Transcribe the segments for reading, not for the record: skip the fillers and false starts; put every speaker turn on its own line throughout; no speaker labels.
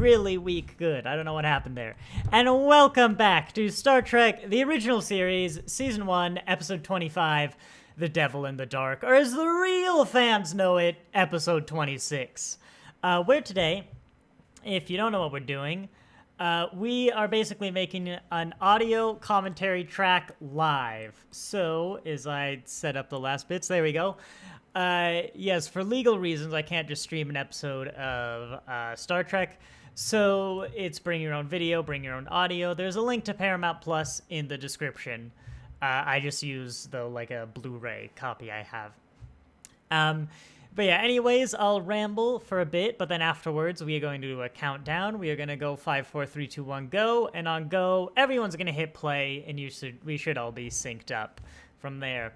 really weak good. I don't know what happened there. And welcome back to Star Trek, the original series, Season 1, Episode 25, The Devil in the Dark, or as the real fans know it, Episode 26. Where today, if you don't know what we're doing, we are basically making an audio commentary track live. So, as I set up the last bits, there we go. Yes, for legal reasons, I can't just stream an episode of Star Trek. So it's bring your own video, bring your own audio. There's a link to Paramount Plus in the description. I just use a Blu-ray copy I have. But yeah, anyways, I'll ramble for a bit, but then afterwards we are going to do a countdown. We are going to go 5, 4, 3, 2, 1, go. And on go, everyone's going to hit play, and we should all be synced up from there.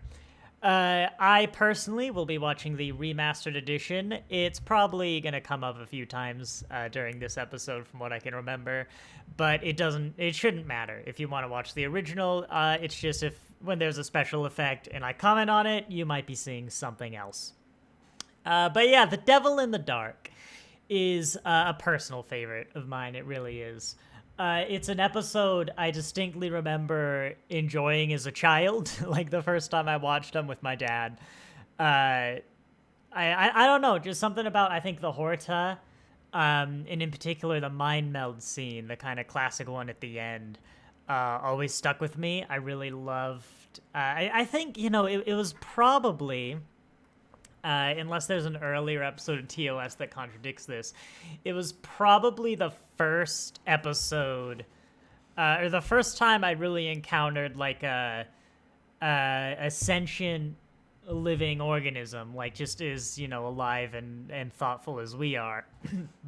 I personally will be watching the remastered edition. It's probably going to come up a few times during this episode from what I can remember, but it shouldn't matter if you want to watch the original. It's just when there's a special effect and I comment on it, you might be seeing something else. But yeah, The Devil in the Dark is a personal favorite of mine. It really is. It's an episode I distinctly remember enjoying as a child, like the first time I watched them with my dad. I don't know, just something about, I think, the Horta, and in particular the mind meld scene, the kind of classic one at the end, always stuck with me. I really loved, I think, it was probably... unless there's an earlier episode of TOS that contradicts this, it was probably the first episode, or the first time I really encountered like a sentient living organism, like just as, alive and thoughtful as we are,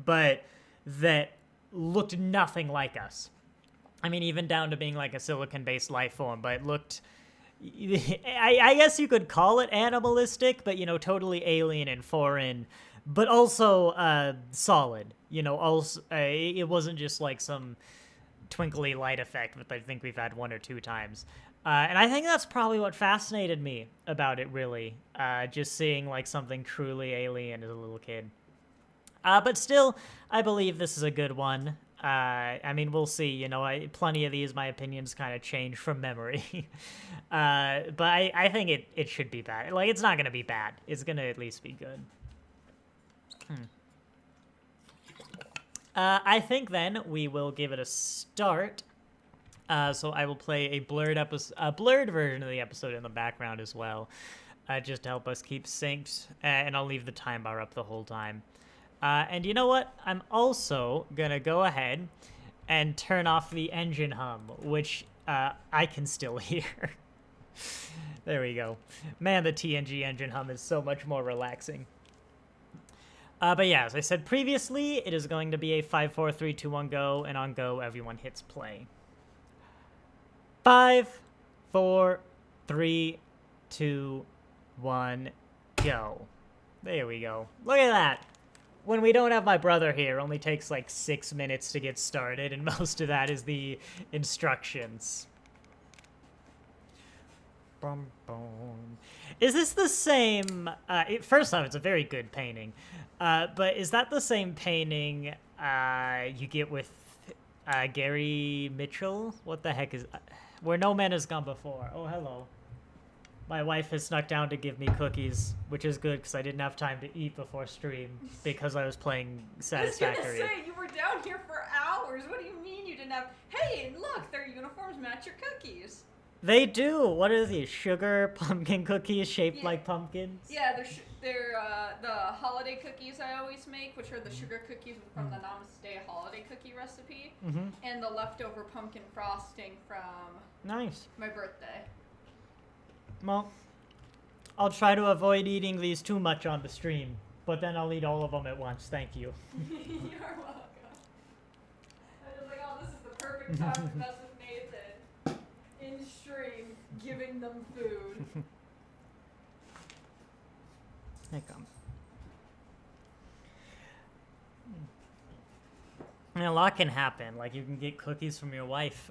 but that looked nothing like us. I mean, even down to being like a silicon-based life form, but it looked... I guess you could call it animalistic, but, totally alien and foreign, but also solid. Also, it wasn't just like some twinkly light effect, which I think we've had one or two times. And I think that's probably what fascinated me about it, really, just seeing like something truly alien as a little kid. But still, I believe this is a good one. I mean, we'll see, plenty of these, my opinions kind of change from memory. But I think it should be bad. Like, it's not going to be bad. It's going to at least be good. I think then we will give it a start. So I will play a blurred version of the episode in the background as well, just to help us keep synced. And I'll leave the time bar up the whole time. And you know what? I'm also going to go ahead and turn off the engine hum, which I can still hear. There we go. Man, the TNG engine hum is so much more relaxing. But yeah, as I said previously, it is going to be a 5, 4, 3, 2, 1, go, and on go, everyone hits play. 5, 4, 3, 2, 1, go. There we go. Look at that. When we don't have my brother here, it only takes like 6 minutes to get started, and most of that is the instructions. Bum, bum. Is this the same... first off, it's a very good painting. But is that the same painting you get with Gary Mitchell? What the heck is... Where No Man Has Gone Before. Oh, hello. My wife has snuck down to give me cookies, which is good because I didn't have time to eat before stream because I was playing Satisfactory.
I was gonna say, you were down here for hours. What do you mean you didn't have... Hey, look, their uniforms match your cookies.
They do. What are these? Sugar pumpkin cookies shaped like pumpkins?
Yeah, they're the holiday cookies I always make, which are the sugar cookies from the Namaste holiday cookie recipe, and the leftover pumpkin frosting from my birthday.
Well, I'll try to avoid eating these too much on the stream, but then I'll eat all of them at once. Thank you.
You're welcome. I was like, oh, this is the perfect time to mess with Nathan. In stream, giving them food.
Here it comes. I mean, a lot can happen. Like, you can get cookies from your wife.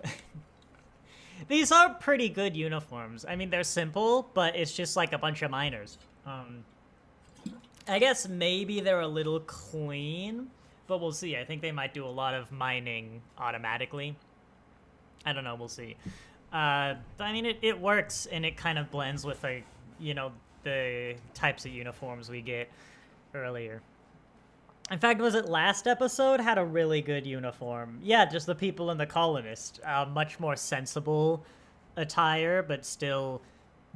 These are pretty good uniforms. I mean, they're simple, but it's just like a bunch of miners. I guess maybe they're a little clean, but we'll see. I think they might do a lot of mining automatically. I don't know, we'll see. But I mean, it works, and it kind of blends with, like, you know, the types of uniforms we get earlier. In fact, was it last episode had a really good uniform? Yeah, just the people in the colonist. Much more sensible attire, but still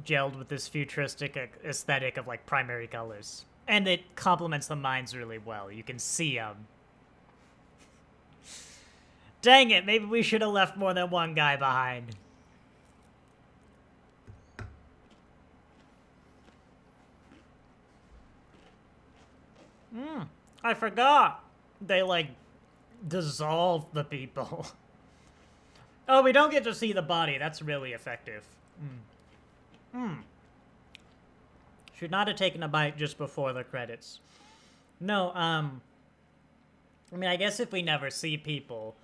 gelled with this futuristic aesthetic of, like, primary colors. And it complements the mines really well. You can see them. Dang it, maybe we should have left more than one guy behind. I forgot. They, like, dissolve the people. Oh, we don't get to see the body. That's really effective. Should not have taken a bite just before the credits. No, I mean, I guess if we never see people,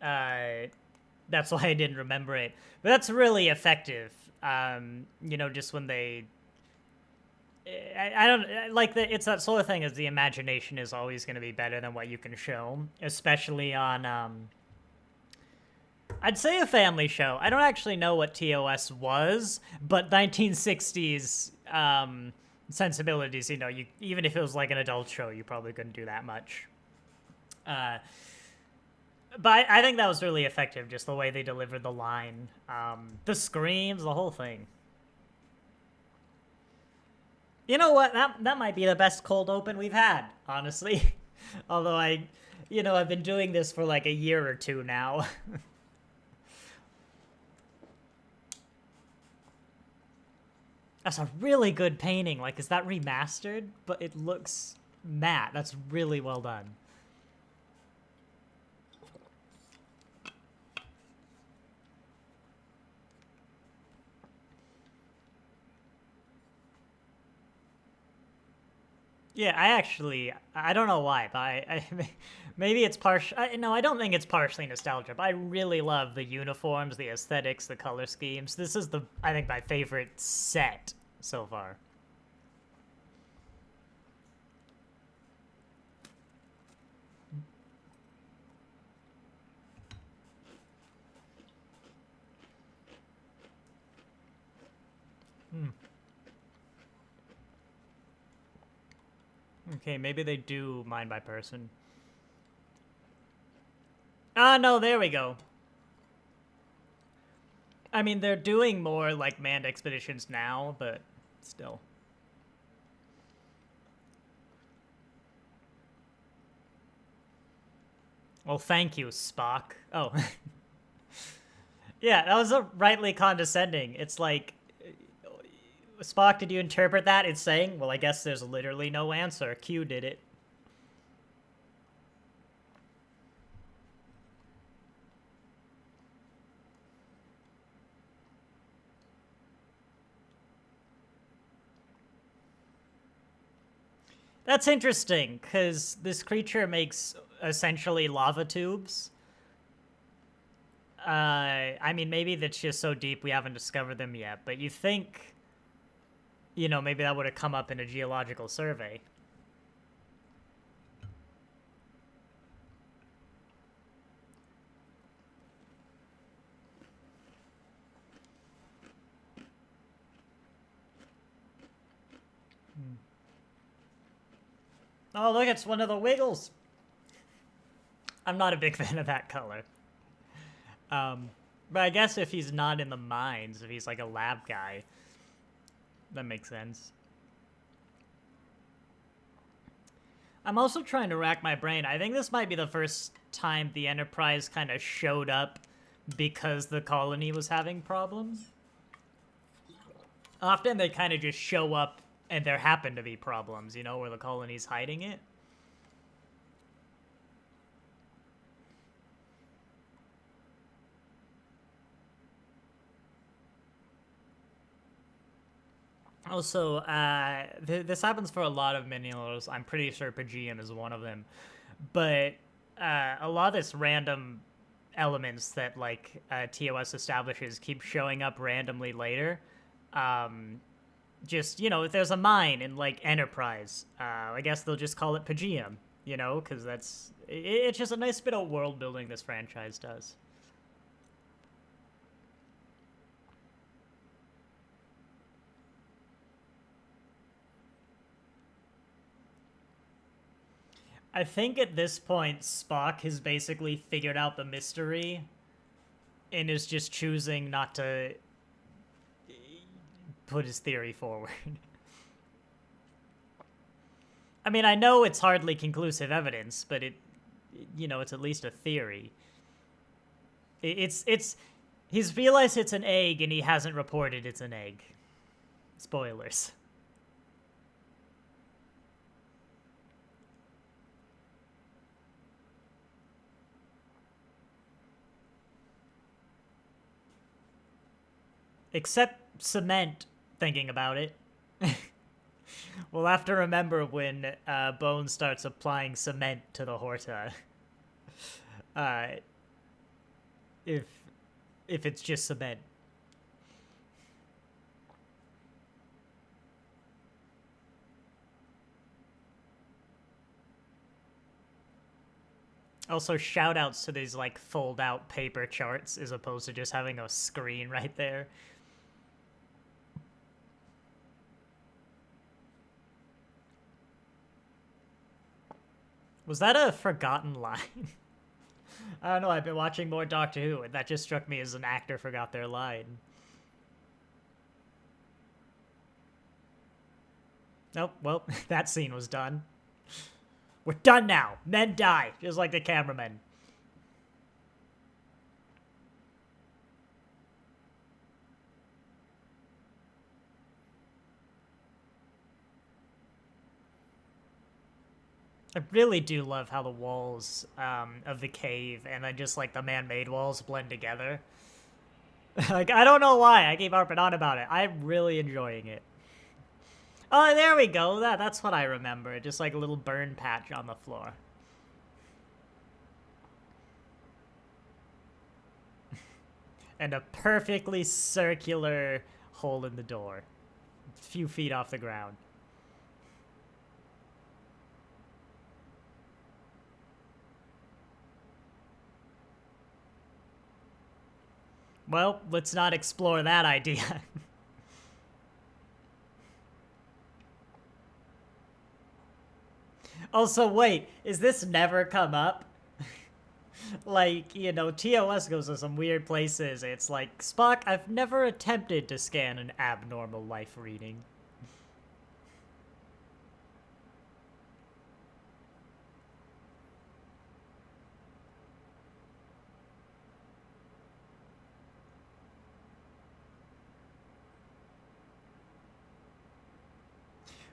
that's why I didn't remember it. But that's really effective. You know, just when they... I don't... Like, it's that sort of thing as the imagination is always going to be better than what you can show. Especially on, I'd say a family show. I don't actually know what TOS was, but 1960s sensibilities, you know, even if it was like an adult show, you probably couldn't do that much. But I think that was really effective, just the way they delivered the line. The screams, the whole thing. You know what? That might be the best cold open we've had, honestly. Although I've been doing this for like a year or two now. That's a really good painting. Like, is that remastered? But it looks matte. That's really well done. Yeah, I don't know why, but maybe it's no, I don't think it's partially nostalgia, but I really love the uniforms, the aesthetics, the color schemes. This is I think, my favorite set so far. Okay, maybe they do mine by person. Ah, no, there we go. I mean, they're doing more, like, manned expeditions now, but still. Well, thank you, Spock. Oh. Yeah, that was rightly condescending. It's like... Spock, did you interpret that? It's saying, well, I guess there's literally no answer. Q did it. That's interesting, because this creature makes essentially lava tubes. I mean, maybe that's just so deep we haven't discovered them yet, but you think... You know, maybe that would have come up in a geological survey. Oh, look, it's one of the Wiggles. I'm not a big fan of that color. But I guess if he's not in the mines, if he's like a lab guy... That makes sense. I'm also trying to rack my brain. I think this might be the first time the Enterprise kind of showed up because the colony was having problems. Often they kind of just show up and there happen to be problems, you know, where the colony's hiding it. Also, this happens for a lot of minions. I'm pretty sure Pagium is one of them. But a lot of this random elements that, like, TOS establishes keep showing up randomly later. Just, you know, if there's a mine in, like, Enterprise, I guess they'll just call it Pagium. you know, because it's just a nice bit of world building this franchise does. I think at this point, Spock has basically figured out the mystery and is just choosing not to put his theory forward. I mean, I know it's hardly conclusive evidence, but it's at least a theory. He's realized it's an egg and he hasn't reported it's an egg. Spoilers. Except cement, thinking about it. We'll have to remember when Bones starts applying cement to the Horta. If it's just cement. Also, shout-outs to these, like, fold-out paper charts as opposed to just having a screen right there. Was that a forgotten line? I don't know, I've been watching more Doctor Who, and that just struck me as an actor forgot their line. Nope, well, that scene was done. We're done now! Men die, just like the cameramen. I really do love how the walls of the cave and then just like the man-made walls blend together. Like, I don't know why I keep harping on about it. I'm really enjoying it. Oh, there we go. That's what I remember. Just like a little burn patch on the floor. And a perfectly circular hole in the door. A few feet off the ground. Well, let's not explore that idea. Also, wait, is this never come up? Like, TOS goes to some weird places. It's like, Spock, I've never attempted to scan an abnormal life reading.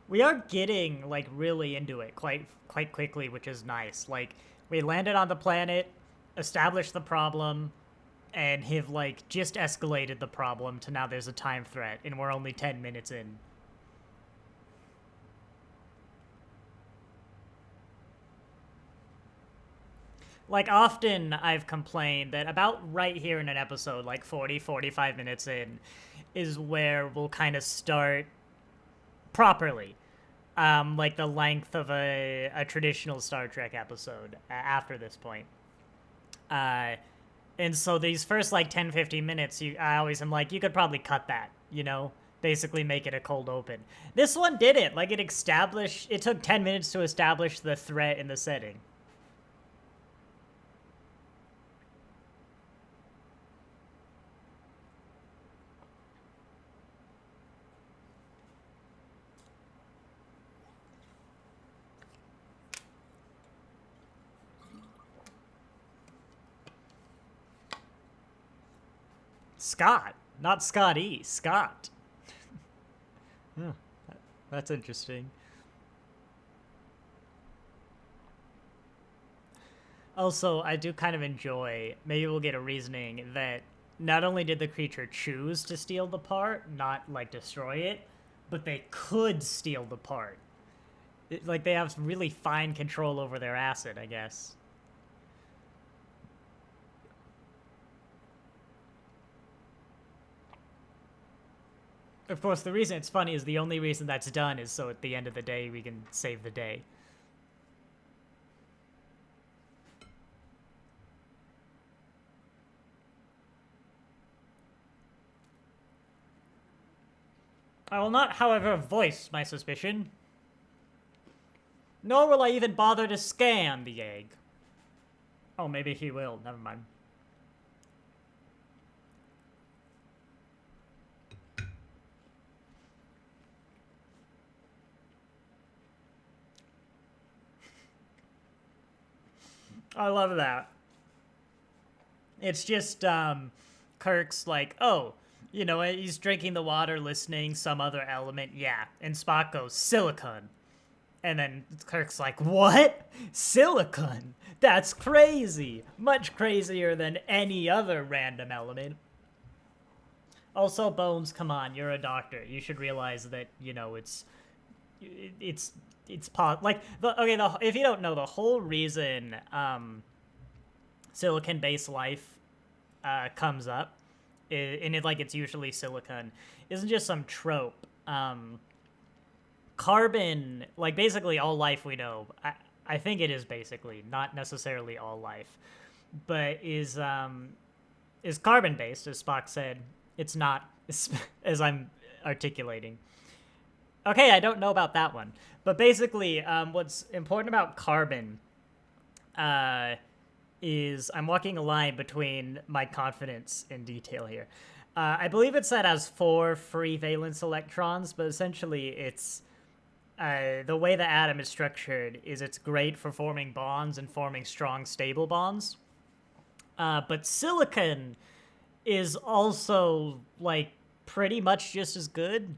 We are getting, like, really into it quite quickly, which is nice. Like, we landed on the planet, established the problem, and have, like, just escalated the problem to now there's a time threat, and we're only 10 minutes in. Like, often I've complained that about right here in an episode, like 45 minutes in, is where we'll kind of start properly. Like the length of a traditional Star Trek episode after this point. And so these first, like, 10-15 minutes, I always am like, you could probably cut that, basically make it a cold open. This one didn't. Like, it took 10 minutes to establish the threat in the setting. Scott, not Scotty, Scott. Huh, that's interesting. Also, I do kind of enjoy, maybe we'll get a reasoning, that not only did the creature choose to steal the part, not, like, destroy it, but they could steal the part. Like, they have really fine control over their acid, I guess. Of course, the reason it's funny is the only reason that's done is so at the end of the day we can save the day. I will not, however, voice my suspicion. Nor will I even bother to scan the egg. Oh, maybe he will. Never mind. I love that. It's just, Kirk's like, oh, you know, he's drinking the water, listening, some other element, yeah. And Spock goes, silicon. And then Kirk's like, what? Silicon? That's crazy. Much crazier than any other random element. Also, Bones, come on, you're a doctor. You should realize that, you know, if you don't know, the whole reason, silicon-based life, comes up, and it's usually silicon, isn't just some trope. Carbon, like, basically all life we know, I think it is basically, not necessarily all life, but is carbon-based, as Spock said. It's not, as I'm articulating. Okay, I don't know about that one. But basically, what's important about carbon is I'm walking a line between my confidence in detail here. I believe it's that has 4 free valence electrons, but essentially it's the way the atom is structured is it's great for forming bonds and forming strong, stable bonds. But silicon is also, like, pretty much just as good.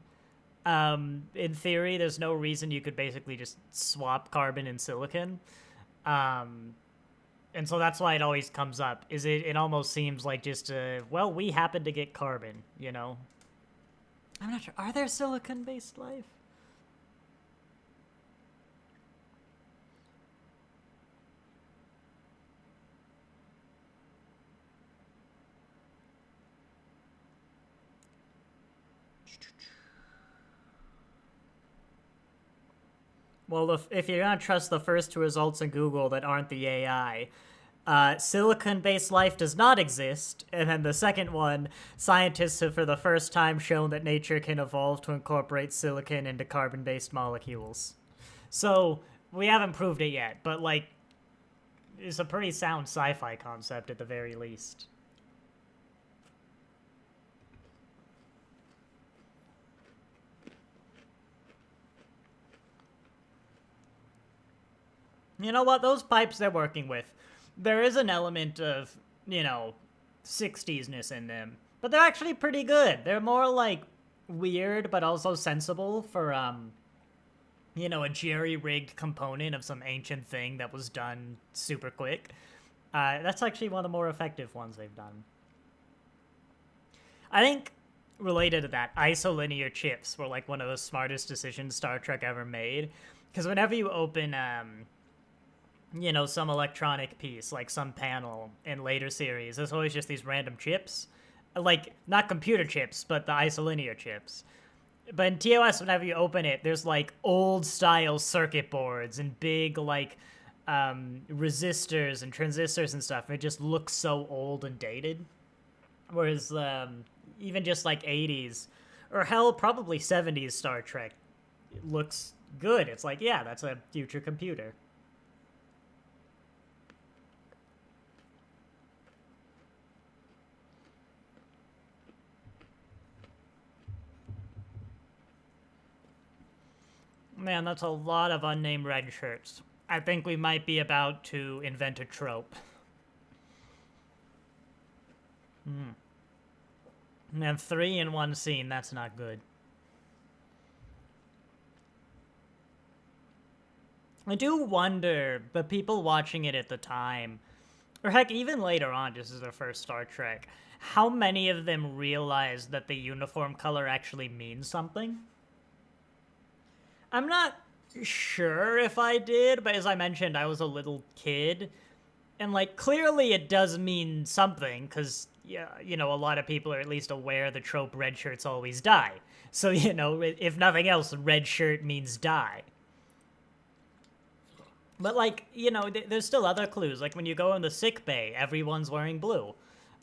In theory, there's no reason you could basically just swap carbon and silicon. And so that's why it always comes up, is it almost seems like just, well, we happen to get carbon, you know? I'm not sure. Are there silicon-based life? Well, if you're gonna trust the first 2 results in Google that aren't the AI, silicon-based life does not exist, and then the second one, scientists have for the first time shown that nature can evolve to incorporate silicon into carbon-based molecules. So, we haven't proved it yet, but, like, it's a pretty sound sci-fi concept at the very least. You know what? Those pipes they're working with, there is an element of, you know, 60s-ness in them. But they're actually pretty good. They're more, like, weird, but also sensible for, you know, a jerry-rigged component of some ancient thing that was done super quick. That's actually one of the more effective ones they've done. I think, related to that, isolinear chips were, like, one of the smartest decisions Star Trek ever made. Because whenever you open, you know, some electronic piece, like some panel in later series, there's always just these random chips. Like, not computer chips, but the isolinear chips. But in TOS, whenever you open it, there's, like, old-style circuit boards and big, like, resistors and transistors and stuff. It just looks so old and dated. Whereas, even just, like, 80s, or hell, probably 70s Star Trek looks good. It's like, yeah, that's a future computer. Man, that's a lot of unnamed red shirts. I think we might be about to invent a trope. Man, 3 in one scene, that's not good. I do wonder, the people watching it at the time, or heck, even later on, just as their first Star Trek, how many of them realized that the uniform color actually means something? I'm not sure if I did, but as I mentioned, I was a little kid. And, like, clearly it does mean something, because, yeah, you know, a lot of people are at least aware the trope red shirts always die. So, you know, if nothing else, red shirt means die. But, like, you know, there's still other clues. Like, when you go in the sick bay, everyone's wearing blue.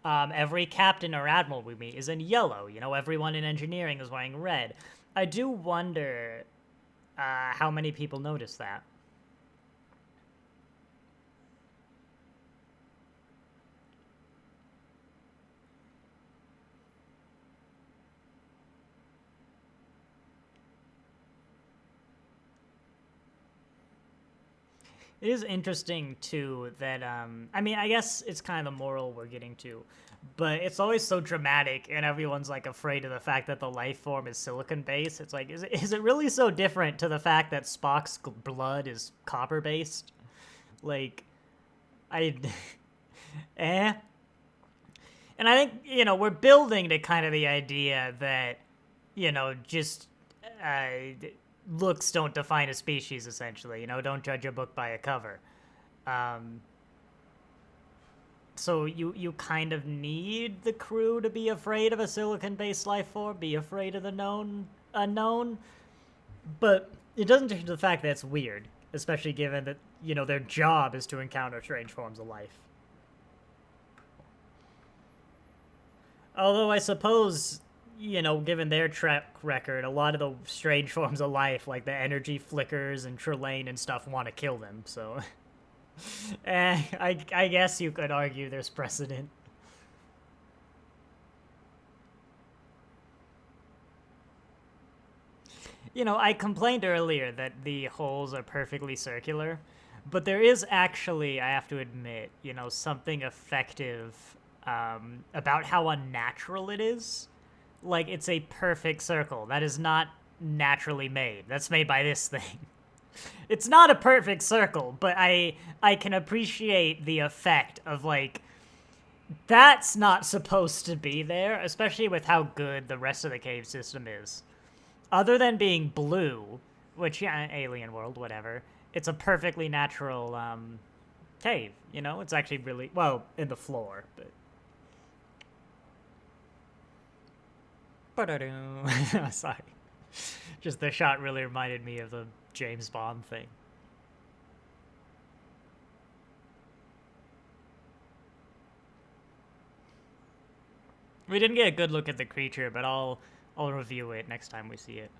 Every captain or admiral we meet is in yellow. You know, everyone in engineering is wearing red. I do wonder how many people notice that. It is interesting, too, that, I mean, I guess it's kind of the moral we're getting to, but it's always so dramatic, and everyone's, like, afraid of the fact that the life form is silicon-based. It's like, is it really so different to the fact that Spock's blood is copper-based? Like, eh? And I think, you know, we're building to kind of the idea that, you know, just, looks don't define a species, essentially. You know, don't judge a book by a cover. So you kind of need the crew to be afraid of a silicon-based life form, be afraid of the known unknown, but it doesn't change the fact that it's weird, especially given that, you know, their job is to encounter strange forms of life. Although I suppose, you know, given their track record, a lot of the strange forms of life, like the energy flickers and Trelane and stuff, want to kill them, so... I guess you could argue there's precedent. You know, I complained earlier that the holes are perfectly circular, but there is actually, I have to admit, you know, something effective about how unnatural it is. Like, it's a perfect circle. That is not naturally made. That's made by this thing. It's not a perfect circle, but I can appreciate the effect of, like, that's not supposed to be there, especially with how good the rest of the cave system is. Other than being blue, which, yeah, alien world, whatever, it's a perfectly natural cave, you know? It's actually really, well, in the floor, but... Sorry. Just the shot really reminded me of the James Bond thing. We didn't get a good look at the creature, but I'll review it next time we see it.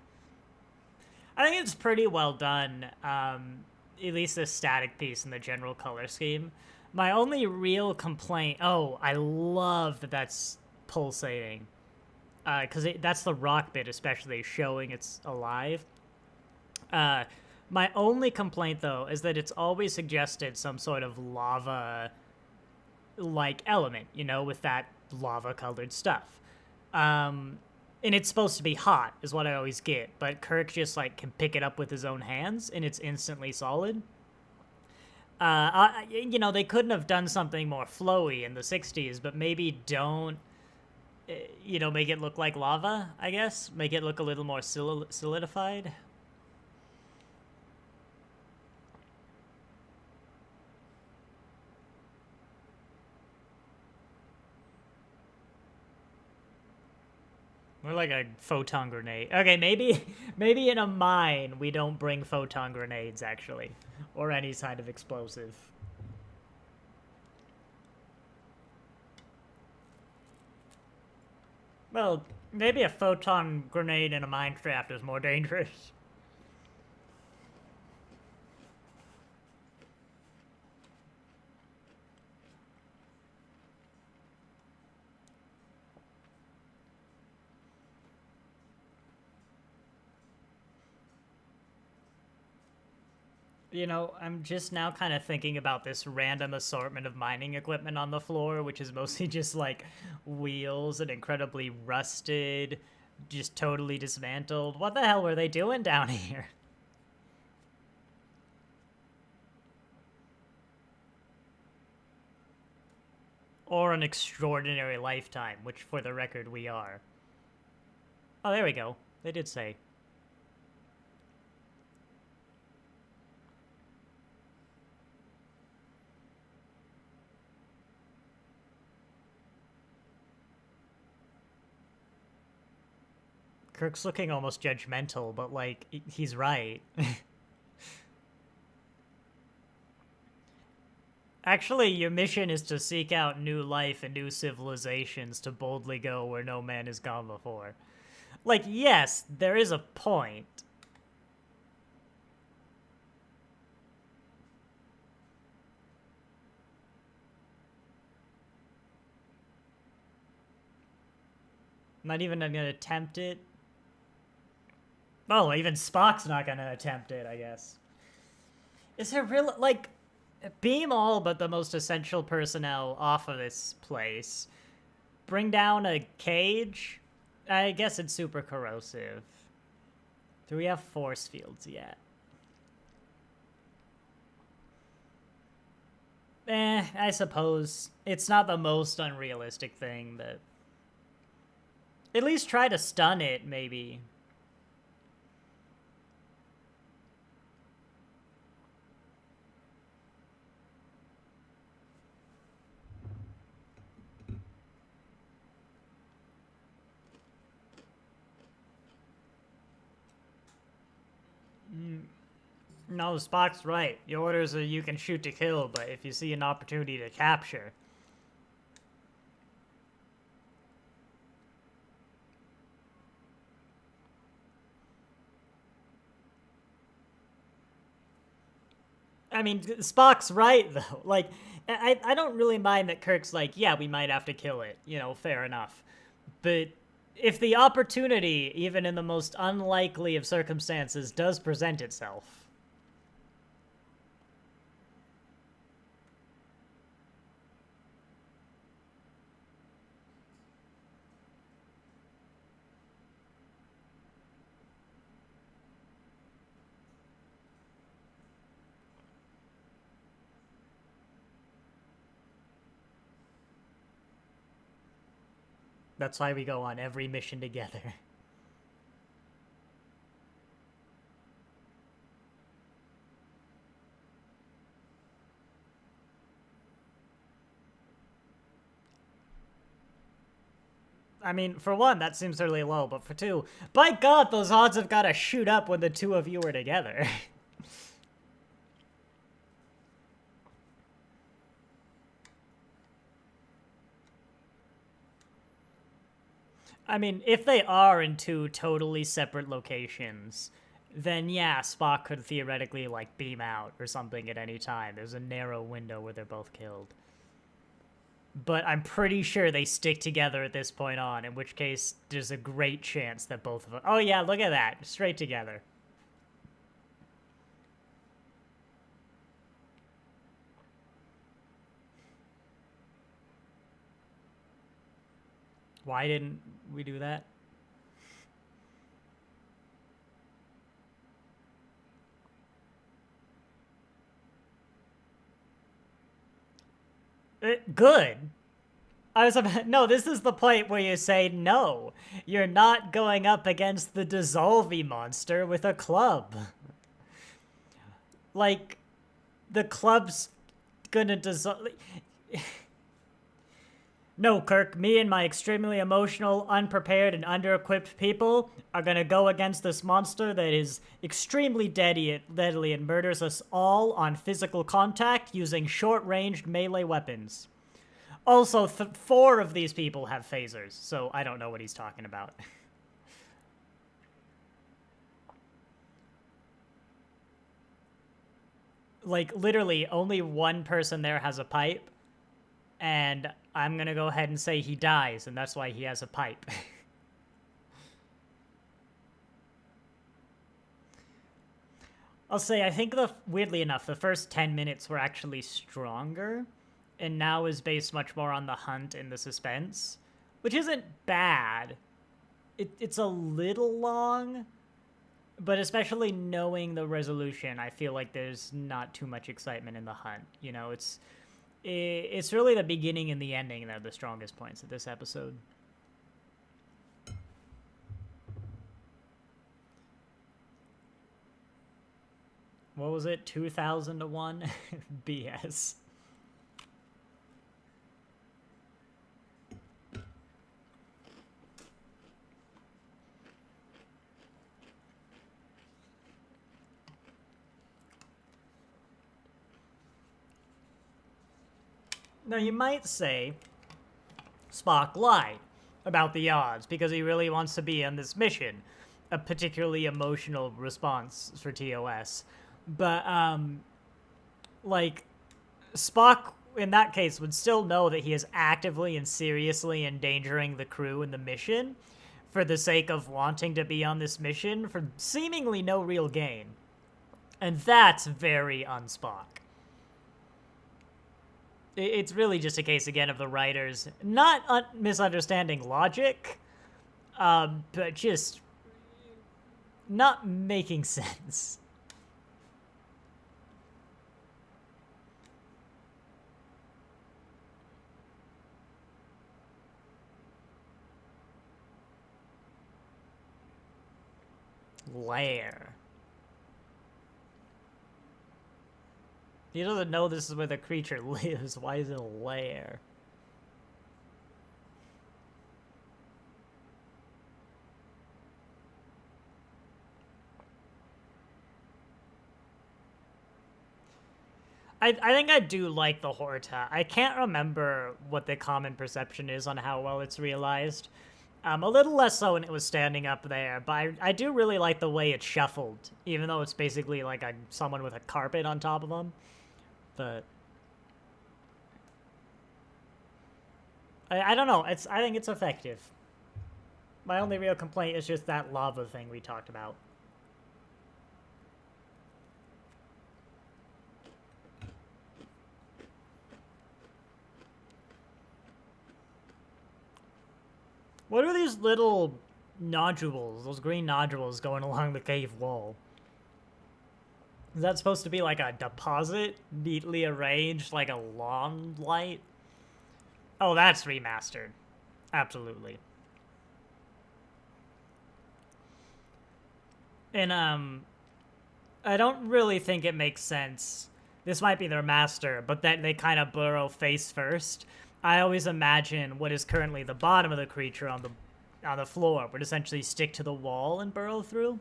I think it's pretty well done, at least the static piece and the general color scheme. My only real complaint... Oh, I love that that's pulsating. Because that's the rock bit, especially, showing it's alive. My only complaint, though, is that it's always suggested some sort of lava-like element, you know, with that lava-colored stuff. And it's supposed to be hot, is what I always get, but Kirk just, like, can pick it up with his own hands, and it's instantly solid. You know, they couldn't have done something more flowy in the 60s, but maybe don't, you know, make it look like lava, I guess? Make it look a little more solidified. We're like a photon grenade. Okay, maybe in a mine we don't bring photon grenades, actually. Or any kind of explosive. Well, maybe a photon grenade in a mine shaft is more dangerous. You know, I'm just now kind of thinking about this random assortment of mining equipment on the floor, which is mostly just, like, wheels and incredibly rusted, just totally dismantled. What the hell were they doing down here? Or an extraordinary lifetime, which, for the record, we are. Oh, there we go. They did say. Kirk's looking almost judgmental, but, like, he's right. Actually, your mission is to seek out new life and new civilizations to boldly go where no man has gone before. Like, yes, there is a point. Not even gonna attempt it. Oh, even Spock's not gonna attempt it, I guess. Is there real, like, beam all but the most essential personnel off of this place. Bring down a cage? I guess it's super corrosive. Do we have force fields yet? I suppose. It's not the most unrealistic thing, but... At least try to stun it, maybe. No, Spock's right. Your orders are you can shoot to kill, but if you see an opportunity to capture... I mean, Spock's right, though. Like, I don't really mind that Kirk's like, yeah, we might have to kill it. You know, fair enough. But if the opportunity, even in the most unlikely of circumstances, does present itself... That's why we go on every mission together. I mean, for one, that seems really low, but for two, by God, those odds have got to shoot up when the two of you are together. I mean, if they are in two totally separate locations, then yeah, Spock could theoretically, like, beam out or something at any time. There's a narrow window where they're both killed. But I'm pretty sure they stick together at this point on, in which case there's a great chance that both of them... Oh yeah, look at that. Straight together. Why didn't we do that? Good. I was about, no, this is the point where you say no. You're not going up against the dissolvey monster with a club. Like, the club's gonna dissolve... No, Kirk, me and my extremely emotional, unprepared, and under-equipped people are gonna go against this monster that is extremely deadly and murders us all on physical contact using short-ranged melee weapons. Also, 4 of these people have phasers, so I don't know what he's talking about. Like, literally, only one person there has a pipe, and I'm gonna go ahead and say he dies, and that's why he has a pipe. I'll say, I think, weirdly enough, the first 10 minutes were actually stronger, and now is based much more on the hunt and the suspense, which isn't bad. It's a little long, but especially knowing the resolution, I feel like there's not too much excitement in the hunt. You know, it's really the beginning and the ending that are the strongest points of this episode. What was it? 2,000 to 1? BS. Now, you might say, Spock lied. about the odds because he really wants to be on this mission, a particularly emotional response for TOS. But, like, Spock, in that case, would still know that he is actively and seriously endangering the crew and the mission for the sake of wanting to be on this mission for seemingly no real gain. And that's very un-Spock. It's really just a case, again, of the writers not misunderstanding logic, but just not making sense. Lair. He doesn't know this is where the creature lives. Why is it a lair? I think I do like the Horta. I can't remember what the common perception is on how well it's realized. A little less so when it was standing up there, but I do really like the way it's shuffled, even though it's basically like someone with a carpet on top of them. But I don't know. I think it's effective. My only real complaint is just that lava thing we talked about. What are these little nodules, those green nodules going along the cave wall? Is that supposed to be like a deposit, neatly arranged, like a lawn light? Oh, that's remastered. Absolutely. And, I don't really think it makes sense. This might be their master, but that they kind of burrow face first. I always imagine what is currently the bottom of the creature on the floor would essentially stick to the wall and burrow through.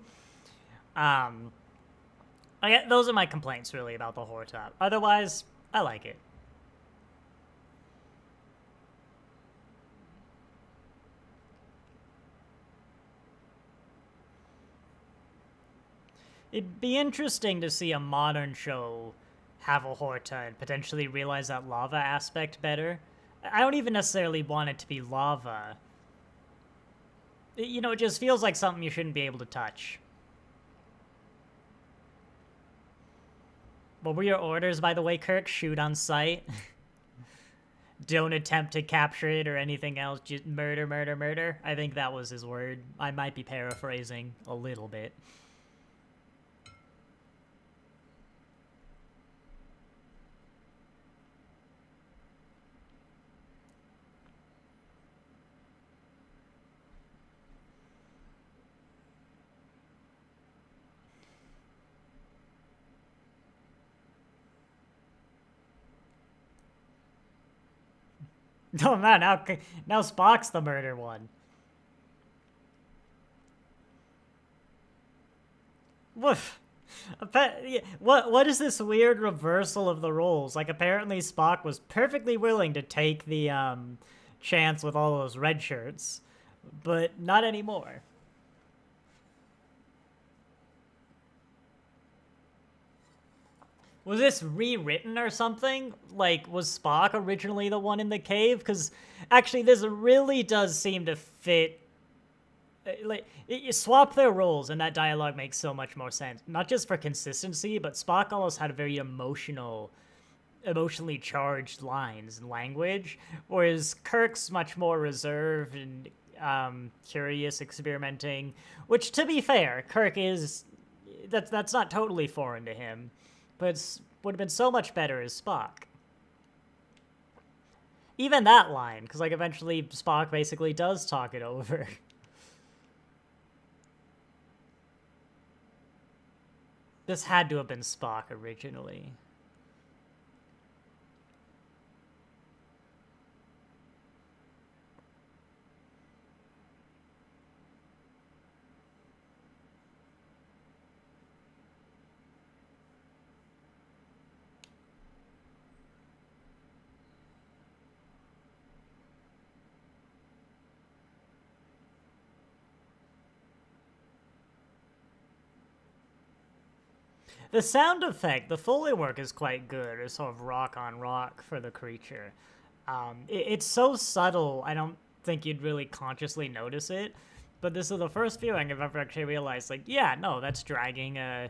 Those are my complaints, really, about the Horta. Otherwise, I like it. It'd be interesting to see a modern show have a Horta and potentially realize that lava aspect better. I don't even necessarily want it to be lava. You know, it just feels like something you shouldn't be able to touch. What were your orders, by the way, Kirk? Shoot on sight? Don't attempt to capture it or anything else. Just murder, murder, murder. I think that was his word. I might be paraphrasing a little bit. Oh man, now Spock's the murder one. Woof. What is this weird reversal of the roles? Like, apparently Spock was perfectly willing to take the chance with all those red shirts, but not anymore. Was this rewritten or something? Like, was Spock originally the one in the cave? Because, actually, this really does seem to fit. Like, you swap their roles, and that dialogue makes so much more sense. Not just for consistency, but Spock almost had a very emotionally charged lines and language, whereas Kirk's much more reserved and curious, experimenting. Which, to be fair, Kirk is. That's not totally foreign to him. But it would have been so much better as Spock. Even that line, because, like, eventually Spock basically does talk it over. This had to have been Spock originally. The sound effect, the Foley work is quite good. It's sort of rock on rock for the creature. It's so subtle, I don't think you'd really consciously notice it. But this is the first viewing I've ever actually realized, like, yeah, no, that's dragging a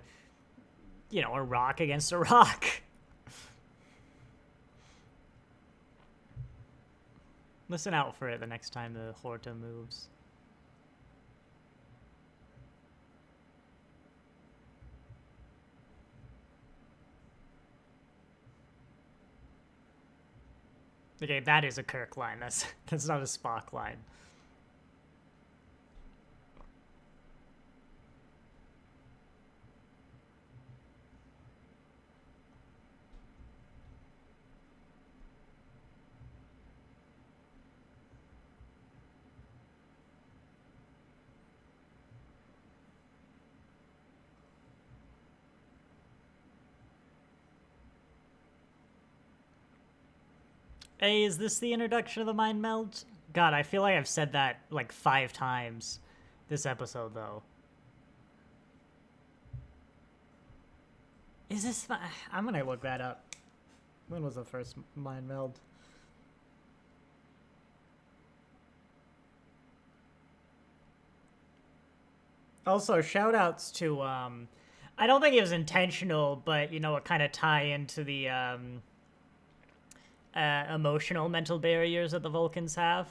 rock against a rock. Listen out for it the next time the Horta moves. Okay, that is a Kirk line. That's not a Spock line. Hey, is this the introduction of the mind meld? God, I feel like I've said that like 5 times this episode, though. Is this... I'm gonna look that up. When was the first mind meld? Also, shoutouts to, I don't think it was intentional, but, you know, it kind of tie into the, emotional mental barriers that the Vulcans have.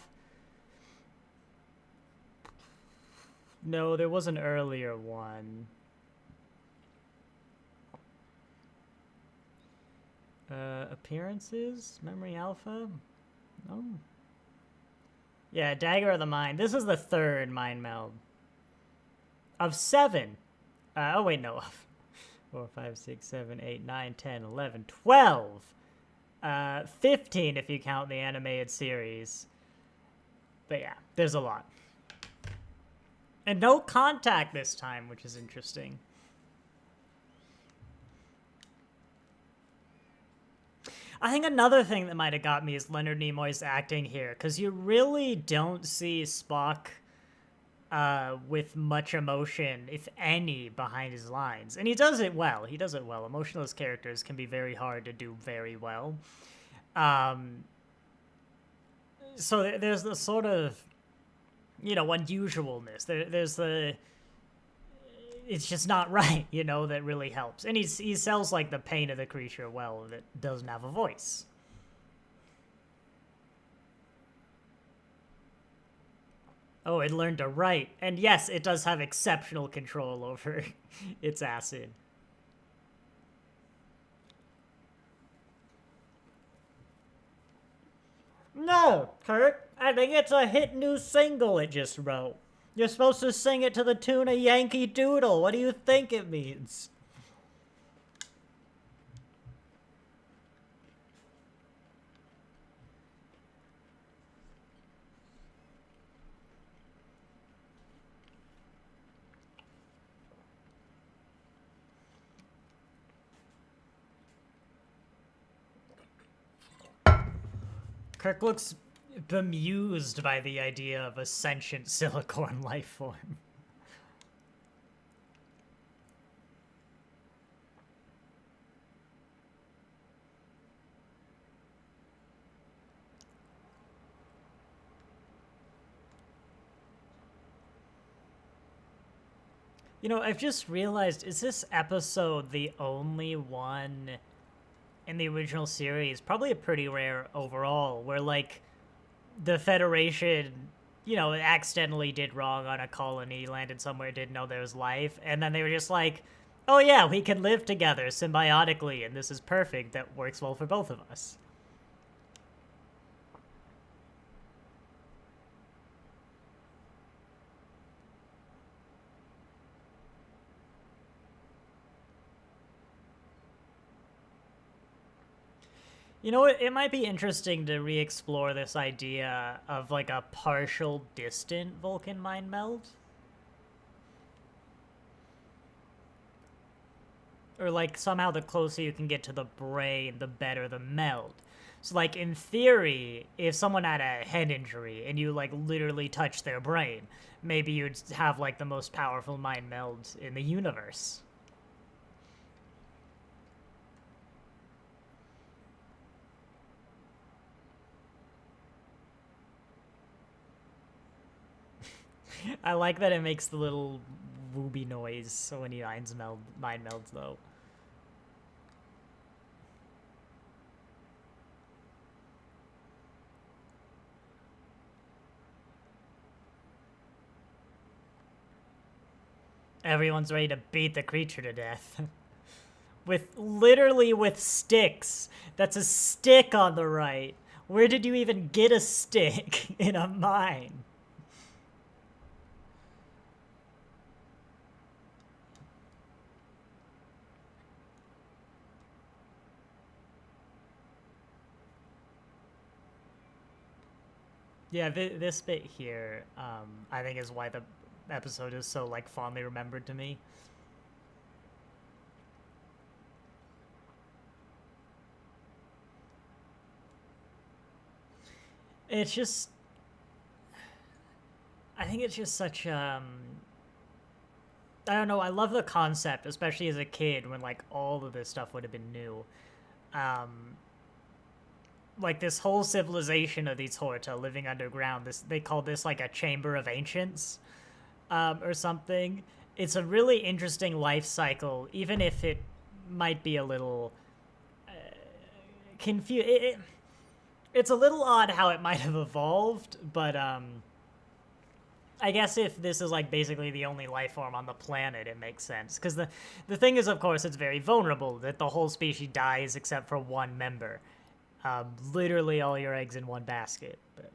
No, there was an earlier one. Appearances? Memory Alpha? No. Yeah, Dagger of the Mind. This is the 3rd mind meld. Of 7. Oh, wait, no. 4, 5, 6, 7, 8, 9, 10, 11, 12. 15 if you count the animated series. But yeah, there's a lot. And no contact this time, which is interesting. I think another thing that might have got me is Leonard Nimoy's acting here, because you really don't see Spock with much emotion, if any, behind his lines. And he does it well. He does it well. Emotionless characters can be very hard to do very well. So there's the sort of, you know, unusualness. There's the... It's just not right, you know, that really helps. And he sells, like, the pain of the creature well that doesn't have a voice. Oh, it learned to write. And yes, it does have exceptional control over its acid. No, Kirk. I think it's a hit new single it just wrote. You're supposed to sing it to the tune of Yankee Doodle. What do you think it means? Kirk looks bemused by the idea of a sentient silicorn life form. You know, I've just realized, is this episode the only one in the original series, probably a pretty rare overall, where, like, the Federation, you know, accidentally did wrong on a colony, landed somewhere, didn't know there was life, and then they were just like, oh yeah, we can live together symbiotically, and this is perfect, that works well for both of us. You know, it might be interesting to re-explore this idea of, like, a partial distant Vulcan mind meld. Or, like, somehow the closer you can get to the brain, the better the meld. So, like, in theory, if someone had a head injury and you, like, literally touch their brain, maybe you'd have, like, the most powerful mind meld in the universe. I like that it makes the little wooby noise when he mind melds, though. Everyone's ready to beat the creature to death. Literally with sticks. That's a stick on the right. Where did you even get a stick in a mine? Yeah, this bit here, I think is why the episode is so, like, fondly remembered to me. It's just... I think it's just such, I don't know, I love the concept, especially as a kid, when, like, all of this stuff would have been new. Like, this whole civilization of these Horta living underground, they call this, like, a chamber of ancients, or something. It's a really interesting life cycle, even if it might be a little confused. It's a little odd how it might have evolved, but I guess if this is, like, basically the only life form on the planet, it makes sense. Because the thing is, of course, it's very vulnerable, that the whole species dies except for one member. Literally all your eggs in one basket. But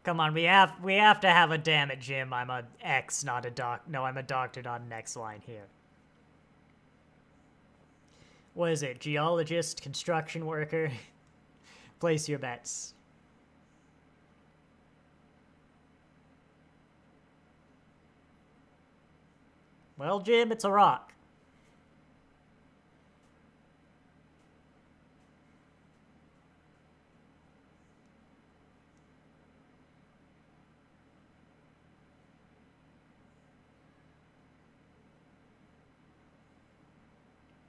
come on, we have to have a damn it, Jim. I'm a X, not a doc. No, I'm a doctor, not an X line here. What is it? Geologist, construction worker? Place your bets. Well, Jim, it's a rock.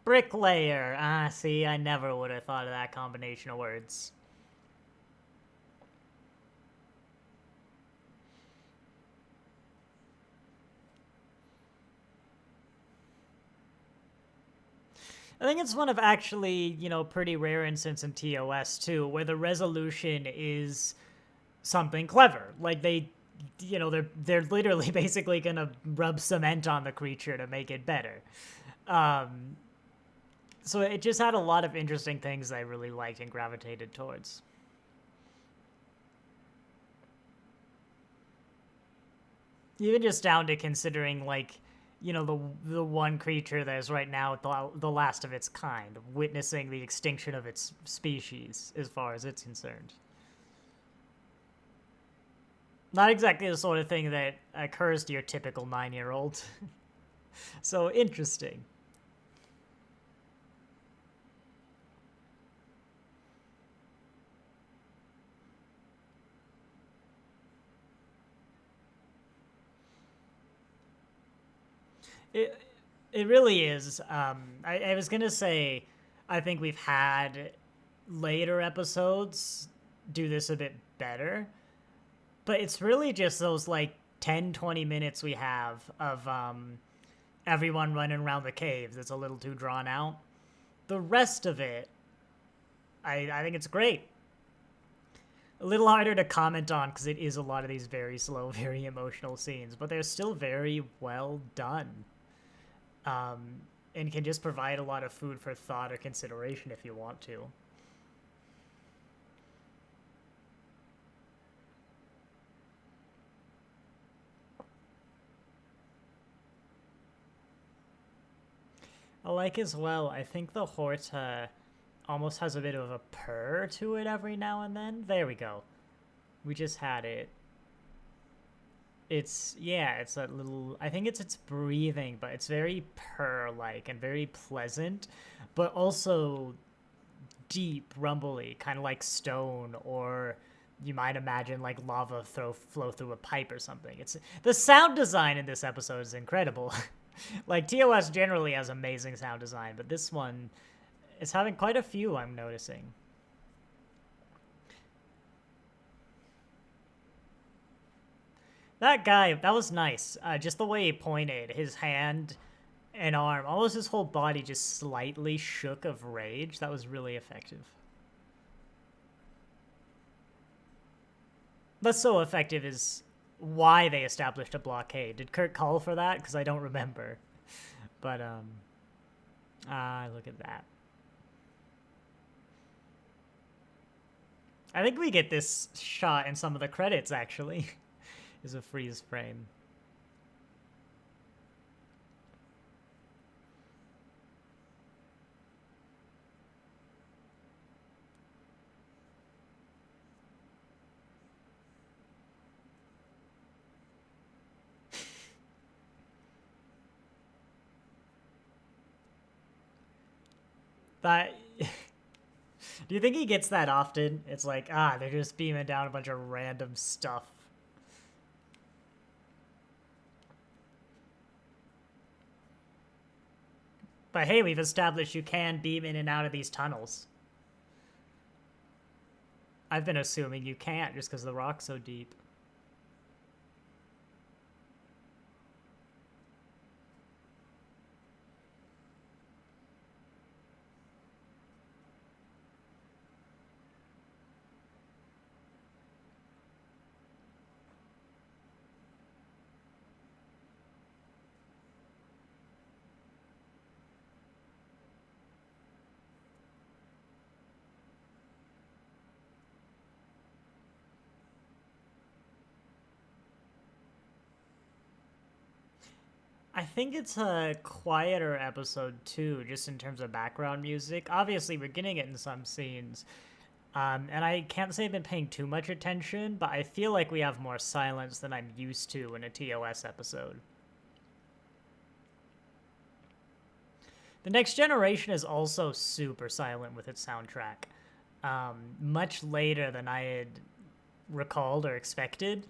Bricklayer. Ah, see, I never would have thought of that combination of words. I think it's one of actually, pretty rare instances in TOS too, where the resolution is something clever. Like they're literally basically gonna rub cement on the creature to make it better. So it just had a lot of interesting things that I really liked and gravitated towards. Even just down to considering, like, the one creature that is right now the last of its kind, witnessing the extinction of its species, as far as it's concerned. Not exactly the sort of thing that occurs to your typical 9-year-old. So, interesting. It really is. I was gonna say, I think we've had later episodes do this a bit better, but it's really just those, like, 10-20 minutes we have of everyone running around the caves. It's a little too drawn out. The rest of it, I think it's great. A little harder to comment on because it is a lot of these very slow, very emotional scenes, but they're still very well done. And can just provide a lot of food for thought or consideration if you want to. I like as well, I think the Horta almost has a bit of a purr to it every now and then. There we go. We just had it. It's that little, I think it's breathing, but it's very purr-like and very pleasant, but also deep, rumbly, kind of like stone, or you might imagine like lava flow through a pipe or something. The sound design in this episode is incredible. Like, TOS generally has amazing sound design, but this one is having quite a few, I'm noticing. That guy, that was nice. Just the way he pointed, his hand and arm, almost his whole body just slightly shook of rage. That was really effective. But so effective is why they established a blockade. Did Kirk call for that? Because I don't remember. But, look at that. I think we get this shot in some of the credits, actually, is a freeze frame. But do you think he gets that often? It's like, they're just beaming down a bunch of random stuff. But hey, we've established you can beam in and out of these tunnels. I've been assuming you can't just because the rock's so deep. I think it's a quieter episode too, just in terms of background music. Obviously, we're getting it in some scenes. And I can't say I've been paying too much attention, but I feel like we have more silence than I'm used to in a TOS episode. The Next Generation is also super silent with its soundtrack. Much later than I had recalled or expected.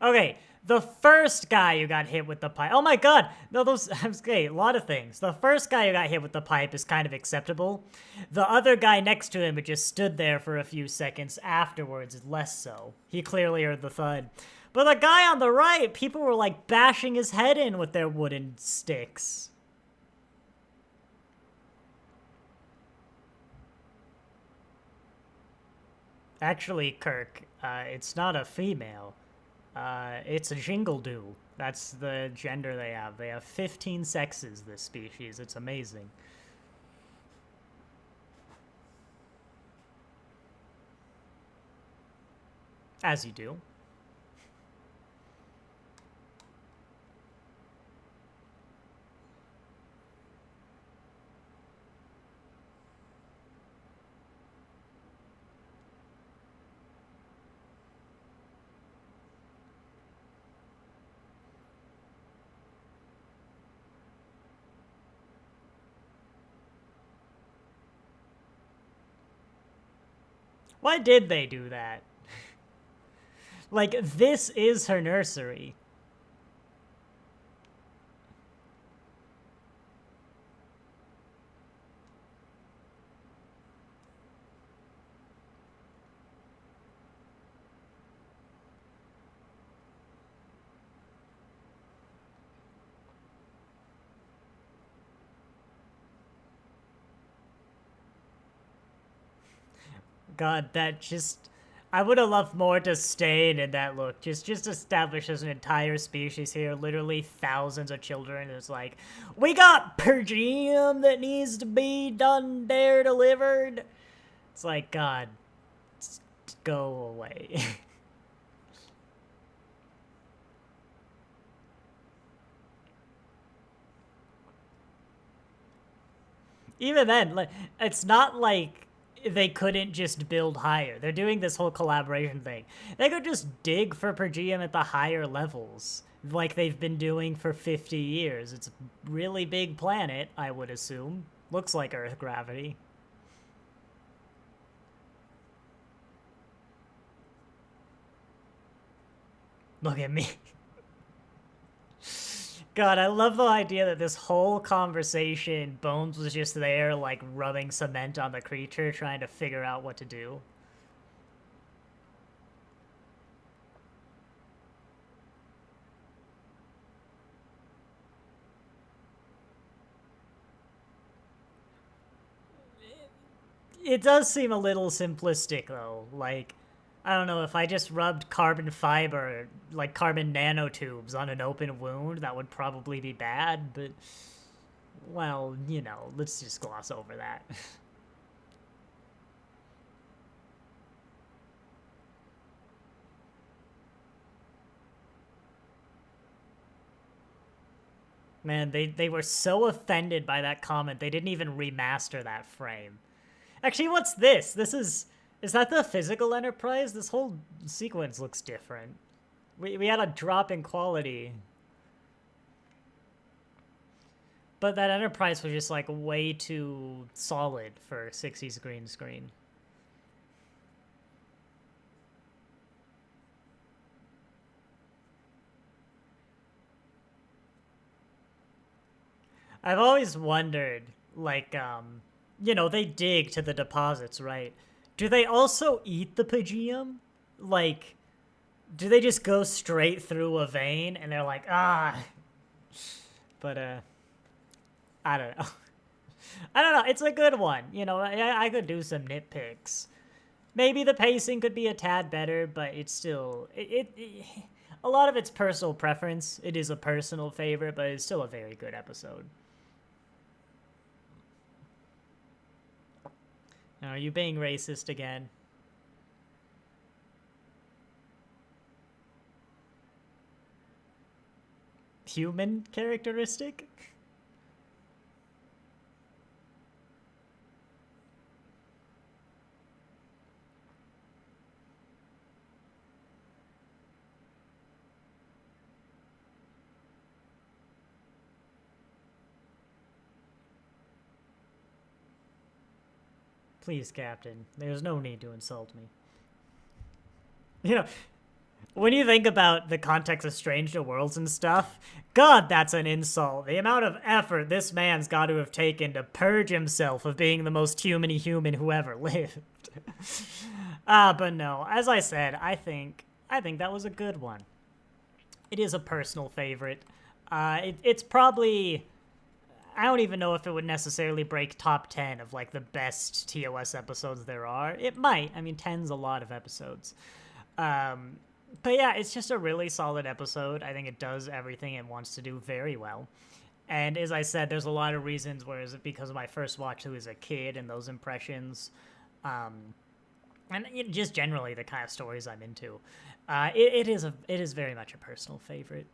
Okay, the first guy who got hit with the pipe. Oh my god! No, those. Okay, a lot of things. The first guy who got hit with the pipe is kind of acceptable. The other guy next to him who just stood there for a few seconds afterwards is less so. He clearly heard the thud. But the guy on the right, people were like bashing his head in with their wooden sticks. Actually, Kirk, it's not a female. It's a jingle-do. That's the gender they have. They have 15 sexes, this species. It's amazing. As you do. Why did they do that? Like, this is her nursery. God, that just... I would have loved more to stay in that look. Just establishes an entire species here. Literally thousands of children. It's like, we got per diem that needs to be done there, delivered. It's like, God, just go away. Even then, like, it's not like they couldn't just build higher. They're doing this whole collaboration thing. They could just dig for per diem at the higher levels, like they've been doing for 50 years. It's a really big planet, I would assume. Looks like Earth gravity. Look at me. God, I love the idea that this whole conversation, Bones was just there, like, rubbing cement on the creature, trying to figure out what to do. It does seem a little simplistic, though. Like, I don't know, if I just rubbed carbon fiber, like carbon nanotubes on an open wound, that would probably be bad, but, well, you know, let's just gloss over that. Man, they were so offended by that comment, they didn't even remaster that frame. Actually, what's this? Is that the physical Enterprise? This whole sequence looks different. We had a drop in quality. But that Enterprise was just, like, way too solid for 60s green screen. I've always wondered, like, you know, they dig to the deposits, right? Do they also eat the Pagium? Like, do they just go straight through a vein and they're like, ah? But, I don't know. I don't know. It's a good one. You know, I could do some nitpicks. Maybe the pacing could be a tad better, but it's still... a lot of it's personal preference. It is a personal favorite, but it's still a very good episode. Are you being racist again? Human characteristic? Please, Captain, there's no need to insult me. You know, when you think about the context of Strange New Worlds and stuff, God, that's an insult. The amount of effort this man's got to have taken to purge himself of being the most humany human who ever lived. But no, as I said, I think that was a good one. It is a personal favorite. It's probably... I don't even know if it would necessarily break top 10 of, like, the best TOS episodes there are. It might. I mean, 10's a lot of episodes. But yeah, it's just a really solid episode. I think it does everything it wants to do very well. And as I said, there's a lot of reasons, whereas because of my first watch as a kid and those impressions, and just generally the kind of stories I'm into, it is very much a personal favorite.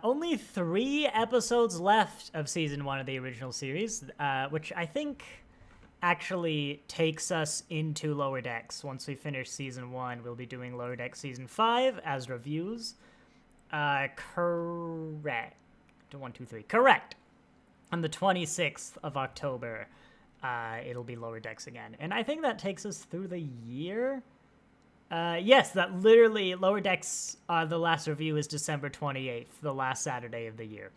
Only 3 episodes left of Season 1 of the original series, which I think actually takes us into Lower Decks. Once we finish Season 1, we'll be doing Lower Decks Season 5 as reviews. Correct. 1, 2, 3. Correct. On the 26th of October, it'll be Lower Decks again. And I think that takes us through the year. Yes, that literally, Lower Decks, the last review is December 28th, the last Saturday of the year.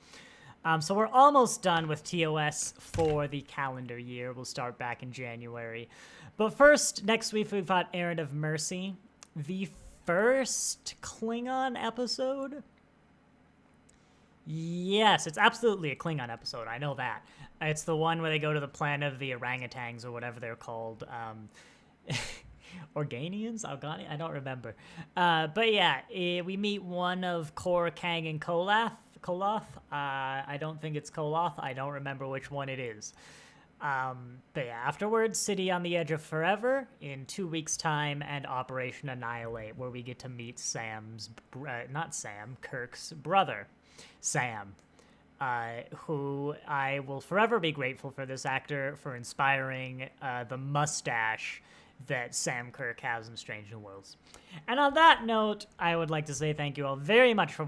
So we're almost done with TOS for the calendar year. We'll start back in January. But first, next week, we've got Errand of Mercy, the first Klingon episode. Yes, it's absolutely a Klingon episode. I know that. It's the one where they go to the planet of the orangutans or whatever they're called. Organians? Algani? I don't remember. But yeah, we meet one of Kor, Kang, and Koloth. I don't think it's Koloth. I don't remember which one it is. But yeah, afterwards, City on the Edge of Forever in 2 weeks' time, and Operation Annihilate, where we get to meet Kirk's brother, Sam. Who I will forever be grateful for this actor for inspiring the mustache that Sam Kirk has in Strange New Worlds. And on that note, I would like to say thank you all very much for